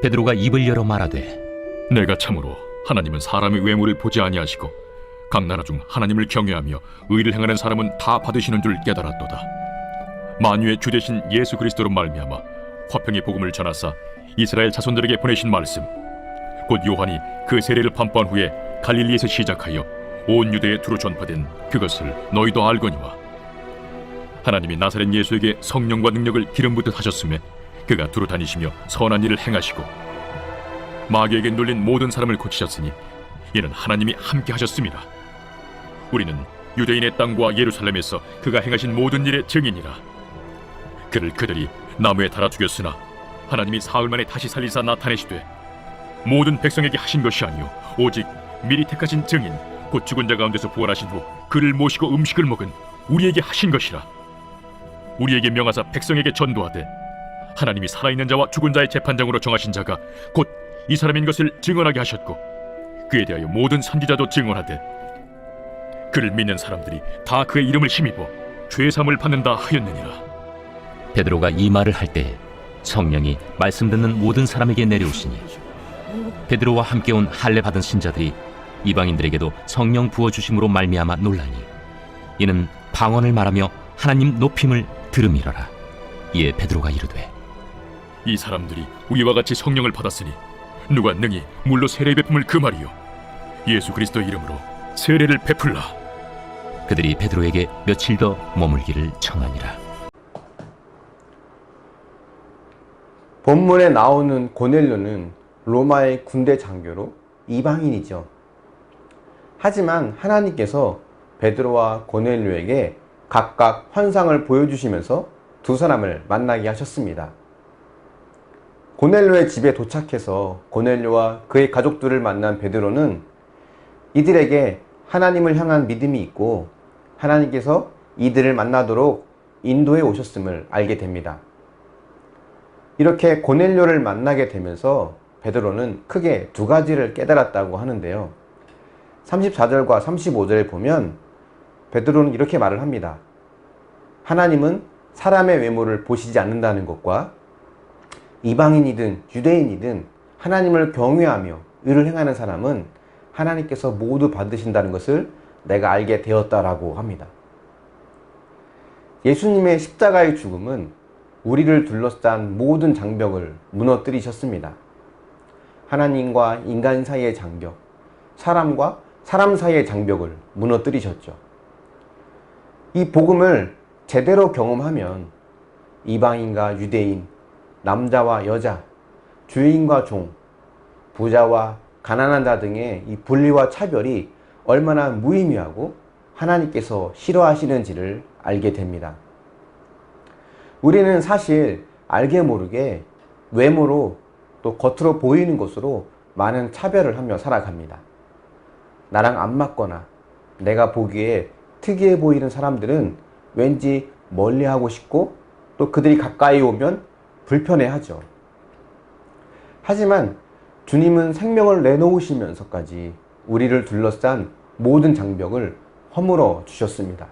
베드로가 입을 열어 말하되, 내가 참으로 하나님은 사람의 외모를 보지 아니하시고 각 나라 중 하나님을 경외하며 의를 행하는 사람은 다 받으시는 줄 깨달았도다. 만유의 주 되신 예수 그리스도로 말미암아 화평의 복음을 전하사 이스라엘 자손들에게 보내신 말씀, 곧 요한이 그 세례를 판포한 후에 갈릴리에서 시작하여 온 유대에 두루 전파된 그것을 너희도 알거니와, 하나님이 나사렛 예수에게 성령과 능력을 기름 붓듯 하셨음에 그가 두루 다니시며 선한 일을 행하시고 마귀에게 눌린 모든 사람을 고치셨으니 이는 하나님이 함께 하셨습니다. 우리는 유대인의 땅과 예루살렘에서 그가 행하신 모든 일의 증인이라. 그를 그들이 나무에 달아 죽였으나 하나님이 사흘 만에 다시 살리사 나타내시되 모든 백성에게 하신 것이 아니요 오직 미리 택하신 증인 곧 죽은 자 가운데서 부활하신 후 그를 모시고 음식을 먹은 우리에게 하신 것이라. 우리에게 명하사 백성에게 전도하되 하나님이 살아있는 자와 죽은 자의 재판장으로 정하신 자가 곧 이 사람인 것을 증언하게 하셨고, 그에 대하여 모든 선지자도 증언하되 그를 믿는 사람들이 다 그의 이름을 힘입어 죄사함을 받는다 하였느니라. 베드로가 이 말을 할 때에 성령이 말씀 듣는 모든 사람에게 내려오시니 베드로와 함께 온 할례 받은 신자들이 이방인들에게도 성령 부어주심으로 말미암아 놀라니, 이는 방언을 말하며 하나님 높임을 들음이러라. 이에 베드로가 이르되, 이 사람들이 우리와 같이 성령을 받았으니 누가 능히 물로 세례 베품을 금하리요? 예수 그리스도 이름으로 세례를 베풀라. 그들이 베드로에게 며칠 더 머물기를 청하니라. 본문에 나오는 고넬료는 로마의 군대 장교로 이방인이죠. 하지만 하나님께서 베드로와 고넬료에게 각각 환상을 보여주시면서 두 사람을 만나게 하셨습니다. 고넬료의 집에 도착해서 고넬료와 그의 가족들을 만난 베드로는 이들에게 하나님을 향한 믿음이 있고 하나님께서 이들을 만나도록 인도해 오셨음을 알게 됩니다. 이렇게 고넬료를 만나게 되면서 베드로는 크게 두 가지를 깨달았다고 하는데요. 34절과 35절에 보면 베드로는 이렇게 말을 합니다. 하나님은 사람의 외모를 보시지 않는다는 것과 이방인이든 유대인이든 하나님을 경외하며 의를 행하는 사람은 하나님께서 모두 받으신다는 것을 내가 알게 되었다라고 합니다. 예수님의 십자가의 죽음은 우리를 둘러싼 모든 장벽을 무너뜨리셨습니다. 하나님과 인간 사이의 장벽, 사람과 사람 사이의 장벽을 무너뜨리셨죠. 이 복음을 제대로 경험하면 이방인과 유대인, 남자와 여자, 주인과 종, 부자와 가난한 자 등의 이 분리와 차별이 얼마나 무의미하고 하나님께서 싫어하시는지를 알게 됩니다. 우리는 사실 알게 모르게 외모로 또 겉으로 보이는 것으로 많은 차별을 하며 살아갑니다. 나랑 안 맞거나 내가 보기에 특이해 보이는 사람들은 왠지 멀리하고 싶고 또 그들이 가까이 오면 불편해하죠. 하지만 주님은 생명을 내놓으시면서까지 우리를 둘러싼 모든 장벽을 허물어 주셨습니다.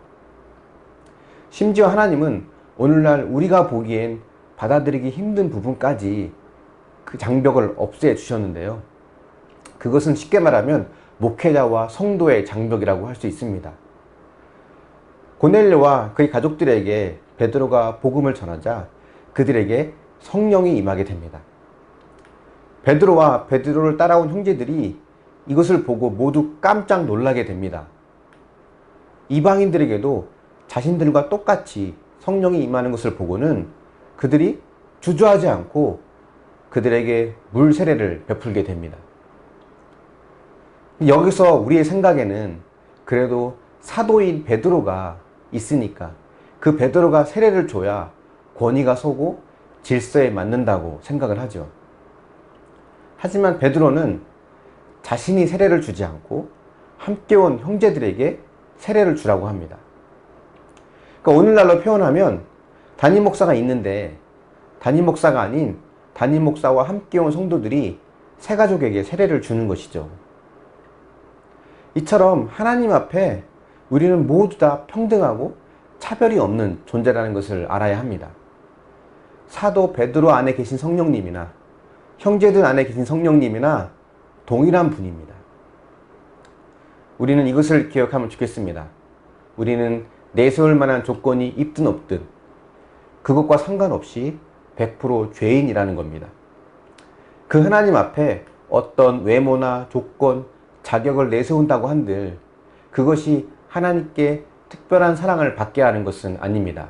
심지어 하나님은 오늘날 우리가 보기엔 받아들이기 힘든 부분까지 그 장벽을 없애 주셨는데요. 그것은 쉽게 말하면 목회자와 성도의 장벽이라고 할 수 있습니다. 고넬료와 그의 가족들에게 베드로가 복음을 전하자 그들에게 성령이 임하게 됩니다. 베드로와 베드로를 따라온 형제들이 이것을 보고 모두 깜짝 놀라게 됩니다. 이방인들에게도 자신들과 똑같이 성령이 임하는 것을 보고는 그들이 주저하지 않고 그들에게 물 세례를 베풀게 됩니다. 여기서 우리의 생각에는 그래도 사도인 베드로가 있으니까 그 베드로가 세례를 줘야 권위가 서고 질서에 맞는다고 생각을 하죠. 하지만 베드로는 자신이 세례를 주지 않고 함께 온 형제들에게 세례를 주라고 합니다. 그러니까 오늘날로 표현하면 담임 목사가 있는데 담임 목사가 아닌 담임 목사와 함께 온 성도들이 새 가족에게 세례를 주는 것이죠. 이처럼 하나님 앞에 우리는 모두 다 평등하고 차별이 없는 존재라는 것을 알아야 합니다. 사도 베드로 안에 계신 성령님이나 형제들 안에 계신 성령님이나 동일한 분입니다. 우리는 이것을 기억하면 좋겠습니다. 우리는 내세울 만한 조건이 있든 없든 그것과 상관없이 100% 죄인이라는 겁니다. 그 하나님 앞에 어떤 외모나 조건, 자격을 내세운다고 한들 그것이 하나님께 특별한 사랑을 받게 하는 것은 아닙니다.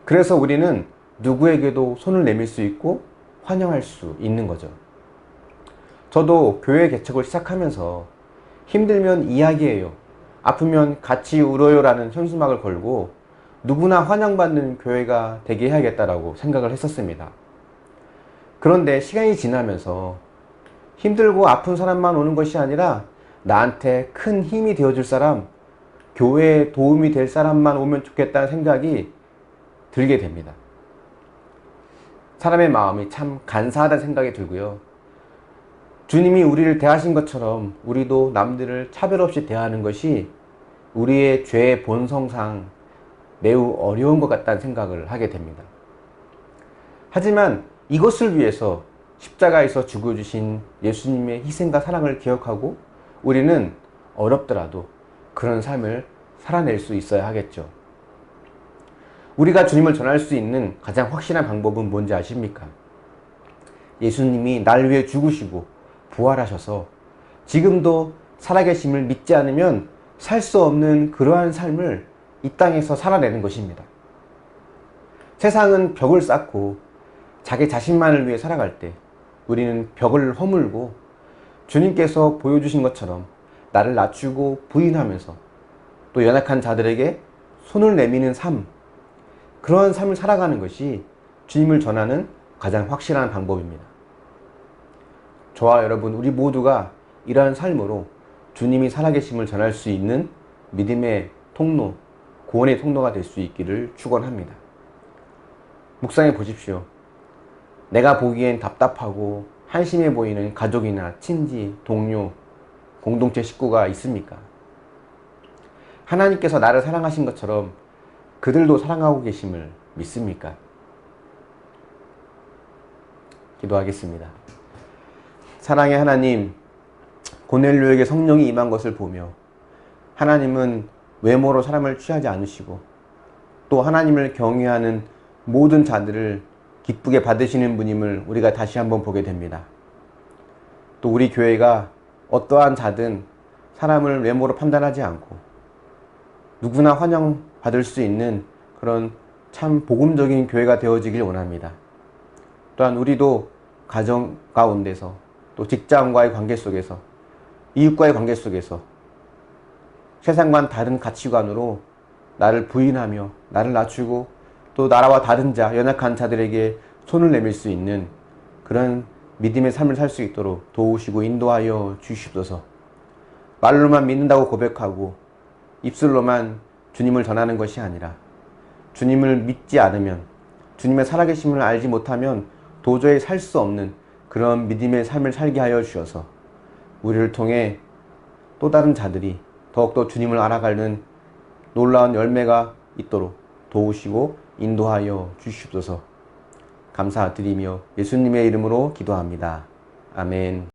그래서 우리는 누구에게도 손을 내밀 수 있고 환영할 수 있는 거죠. 저도 교회 개척을 시작하면서 힘들면 이야기해요, 아프면 같이 울어요 라는 현수막을 걸고 누구나 환영받는 교회가 되게 해야겠다라고 생각을 했었습니다. 그런데 시간이 지나면서 힘들고 아픈 사람만 오는 것이 아니라 나한테 큰 힘이 되어줄 사람, 교회에 도움이 될 사람만 오면 좋겠다는 생각이 들게 됩니다. 사람의 마음이 참 간사하다는 생각이 들고요. 주님이 우리를 대하신 것처럼 우리도 남들을 차별 없이 대하는 것이 우리의 죄의 본성상 매우 어려운 것 같다는 생각을 하게 됩니다. 하지만 이것을 위해서 십자가에서 죽어주신 예수님의 희생과 사랑을 기억하고 우리는 어렵더라도 그런 삶을 살아낼 수 있어야 하겠죠. 우리가 주님을 전할 수 있는 가장 확실한 방법은 뭔지 아십니까? 예수님이 날 위해 죽으시고 부활하셔서 지금도 살아계심을 믿지 않으면 살 수 없는 그러한 삶을 이 땅에서 살아내는 것입니다. 세상은 벽을 쌓고 자기 자신만을 위해 살아갈 때 우리는 벽을 허물고 주님께서 보여주신 것처럼 나를 낮추고 부인하면서 또 연약한 자들에게 손을 내미는 삶, 그런 삶을 살아가는 것이 주님을 전하는 가장 확실한 방법입니다. 저와 여러분, 우리 모두가 이러한 삶으로 주님이 살아계심을 전할 수 있는 믿음의 통로, 구원의 통로가 될 수 있기를 축원합니다. 묵상해 보십시오. 내가 보기엔 답답하고 한심해 보이는 가족이나 친지, 동료, 공동체 식구가 있습니까? 하나님께서 나를 사랑하신 것처럼 그들도 사랑하고 계심을 믿습니까? 기도하겠습니다. 사랑의 하나님, 고넬료에게 성령이 임한 것을 보며 하나님은 외모로 사람을 취하지 않으시고 또 하나님을 경외하는 모든 자들을 기쁘게 받으시는 분임을 우리가 다시 한번 보게 됩니다. 또 우리 교회가 어떠한 자든 사람을 외모로 판단하지 않고 누구나 환영받을 수 있는 그런 참 복음적인 교회가 되어지길 원합니다. 또한 우리도 가정 가운데서 또 직장과의 관계 속에서 이웃과의 관계 속에서 세상과는 다른 가치관으로 나를 부인하며 나를 낮추고 또 나라와 다른 자, 연약한 자들에게 손을 내밀 수 있는 그런 믿음의 삶을 살 수 있도록 도우시고 인도하여 주시옵소서. 말로만 믿는다고 고백하고 입술로만 주님을 전하는 것이 아니라 주님을 믿지 않으면, 주님의 살아계심을 알지 못하면 도저히 살 수 없는 그런 믿음의 삶을 살게 하여 주셔서 우리를 통해 또 다른 자들이 더욱더 주님을 알아가는 놀라운 열매가 있도록 도우시고 인도하여 주시옵소서. 감사드리며 예수님의 이름으로 기도합니다. 아멘.